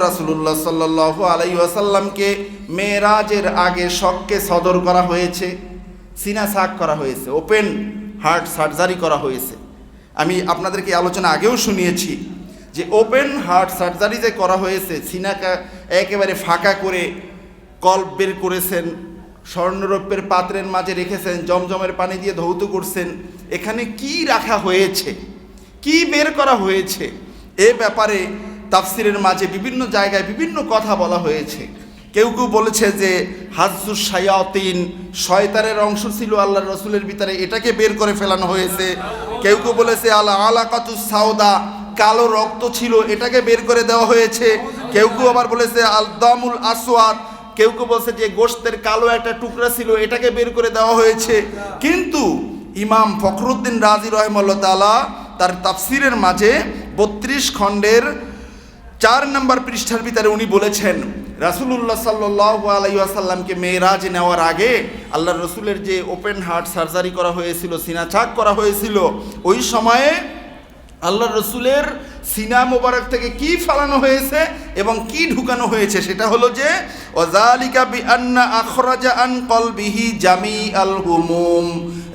রাসূলুল্লাহ সাল্লাল্লাহু আলাইহি ওয়াসাল্লামকে মেরাজের আগে শককে সদর করা হয়েছে, সিনা সাক করা হয়েছে, ওপেন হার্ট সার্জারি করা হয়েছে। আমি আপনাদেরকে আলোচনা আগেও শুনিয়েছি যে ওপেন হার্ট সার্জারি যে করা হয়েছে, সিনাকে একেবারে ফাঁকা করে কল্প বের করেছেন, স্বর্ণরৌপ্যের পাত্রের মাঝে রেখেছেন, জমজমের পানি দিয়ে ধৌত করছেন। এখানে কি রাখা হয়েছে, কি বের করা হয়েছে, এ ব্যাপারে তাফসিরের মাঝে বিভিন্ন জায়গায় বিভিন্ন কথা বলা হয়েছে। কেউ কেউ বলেছে যে হাজ্জুস শায়াতিন, শয়তানের অংশ ছিল আল্লাহর রসুলের ভিতরে, এটাকে বের করে ফেলানো হয়েছে। কেউ কেউ বলেছে আলা আলাকাতুস সাউদা, কালো রক্ত ছিল, এটাকে বের করে দেওয়া হয়েছে। কেউ কেউ আবার বলেছে আল দামুল আসওয়াদ, কেউ কেউ বলছে যে গোশতের কালো একটা টুকরা ছিল, এটাকে বের করে দেওয়া হয়েছে। কিন্তু ইমাম ফখরুদ্দিন রাজি রাহিমাহুল্লাহ তাআলা তার তাফসিরের মাঝে 32 খণ্ডের 4 নম্বর পৃষ্ঠার ভিতরে উনি বলেছেন, রাসূলুল্লাহ সাল্লাল্লাহু আলাইহি ওয়াসাল্লামকে মেরাজ নেওয়ার আগে আল্লাহর রসুলের যে ওপেন হার্ট সার্জারি করা হয়েছিল, সিনা ছাক করা হয়েছিল, ওই সময়ে আল্লাহর রসুলের সিনা মোবারক থেকে কি ফালানো হয়েছে এবং কি ঢুকানো হয়েছে, সেটা হলো যে ওয়াযালিকা বিআন্না আখরাজা আন কলবিহি জামিআল হুমুম।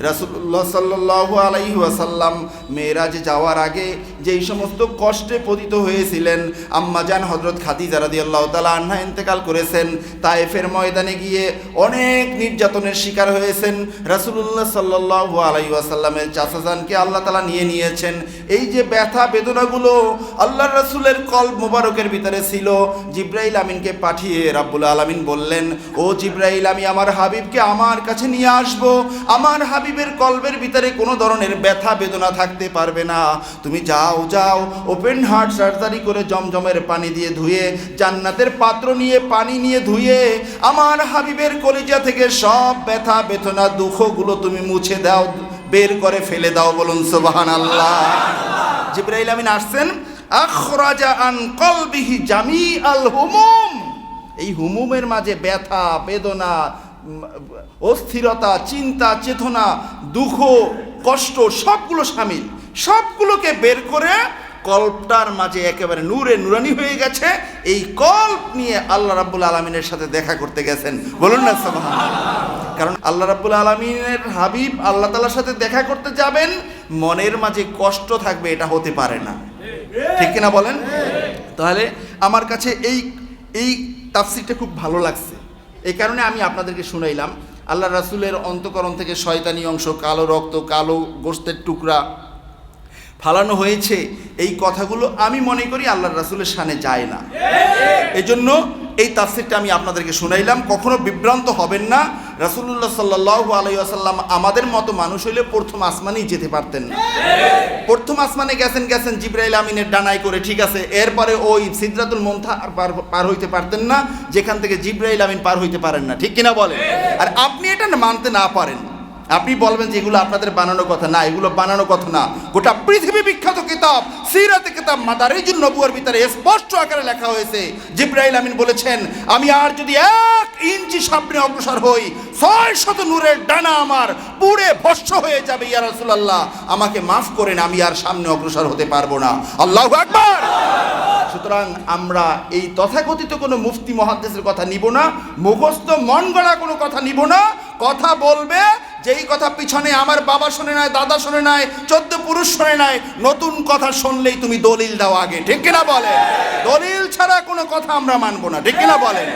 রাসূলুল্লাহ সাল্লাল্লাহু আলাইহি ওয়াসাল্লাম মেরাজে যাওয়ার আগে যেই সমস্ত কষ্টে পতিত হয়েছিলেন, আম্মাজান হযরত খাদিজা রাদিয়াল্লাহু তাআলা আনহা ইন্তেকাল করেছেন, তায়েফের ময়দানে গিয়ে অনেক নির্যাতনের শিকার হয়েছেন। রাসূলুল্লাহ সাল্লাল্লাহু আলাইহি ওয়াসাল্লামের চাচাজানকে আল্লাহ তাআলা নিয়ে নিয়েছেন। এই যে ব্যথা বেদনাগুলো আল্লাহর রাসূলের কলব মোবারকের ভিতরে ছিল, জিবরাইল আমিনকে পাঠিয়ে রাব্বুল আলামিন বললেন, ও জিবরাইল, আমি আমার হাবিবকে আমার কাছে নিয়ে আসব, আমার হাবিবের কলবের ভিতরে কোনো ধরনের ব্যথা বেদনা থাকতে পারবে না। তুমি যাও যাও, ওপেন হার্ট সার্জারি করে জমজমের পানি দিয়ে ধুয়ে, জান্নাতের পাত্র নিয়ে পানি নিয়ে ধুয়ে আমার হাবিবের কলিজা থেকে সব ব্যথা বেদনা দুঃখগুলো তুমি মুছে দাও, বের করে ফেলে দাও। বলুন সুবহানাল্লাহ। জিবরাইল আমিন আসছেন, আখরাজা আন কলবিহি জামিআল হুমুম। এই হুমুমের মাঝে ব্যথা বেদনা, অস্থিরতা, চিন্তা চেতনা, দুঃখ কষ্ট সবগুলো শামিল, সবগুলোকে বের করে কল্পটার মাঝে একেবারে নূরে নুরানি হয়ে গেছে। এই কল্প নিয়ে আল্লাহ রাব্বুল আলামিনের সাথে দেখা করতে গেছেন। বলুন না সুবহানাল্লাহ। কারণ আল্লাহ রাব্বুল আলামিনের হাবিব আল্লাহ তাআলার সাথে দেখা করতে যাবেন, মনের মাঝে কষ্ট থাকবে, এটা হতে পারে না, ঠিক কিনা বলেন? তাহলে আমার কাছে এই তাফসীরটা খুব ভালো লাগছে, এই কারণে আমি আপনাদেরকে শুনাইলাম। আল্লাহ রাসূলের অন্তঃকরণ থেকে শয়তানি অংশ, কালো রক্ত, কালো গোশতের টুকরা ফালানো হয়েছে, এই কথাগুলো আমি মনে করি আল্লাহর রাসূলের শানে যায় না। এই জন্য এই তাফসীরটা আমি আপনাদেরকে শুনাইলাম। কখনো বিভ্রান্ত হবেন না। রাসূলুল্লাহ সাল্লাল্লাহু আলাইহি ওয়াসাল্লাম আমাদের মতো মানুষ হইলে প্রথম আসমানেই যেতে পারতেন না। প্রথম আসমানে গেছেন জিবরাইল আমিনের ডানায় করে, ঠিক আছে, এরপরে ওই সিদরাতুল মুনতাহা পার হইতে পারতেন না, যেখান থেকে জিবরাইল আমিন পার হইতে পারেন না, ঠিক কিনা বলেন? আর আপনি এটা মানতে না পারেন, আপনি বলবেন যে এগুলো আপনাদের বানানো কথা না, এগুলো বানানো কথা না। গোটা পৃথিবী বিখ্যাত কিতাব সিরাতে কিতাব মাদারিজুন নবুয়ার ভিতরে স্পষ্ট আকারে লেখা হয়েছে, জিবরাইল আমিন বলেছেন, আমি আর যদি 1 ইঞ্চি সামনে অগ্রসর হই, 600 নূরের ডানা আমার পুড়ে ভস্ম হয়ে যাবে। ইয়া রাসূলুল্লাহ, আমাকে মাফ করেন, আমি আর সামনে অগ্রসর হতে পারবো না। আল্লাহু আকবার। সুতরাং আমরা এই তথাকথিত কোনো মুফতি মুহাদ্দিসের কথা নিব না, মুখস্থ মন গড়া কোনো কথা নিব না। কথা বলবে যেই কথা পিছনে আমার বাবা শোনে নাই, দাদা শোনে নাই, 14 পুরুষ শোনে নাই, নতুন কথা শুনলেই তুমি দলিল দাও আগে, ঠিক কিনা বলেন? দলিল ছাড়া কোনো কথা আমরা মানবো না, ঠিক কিনা বলেন?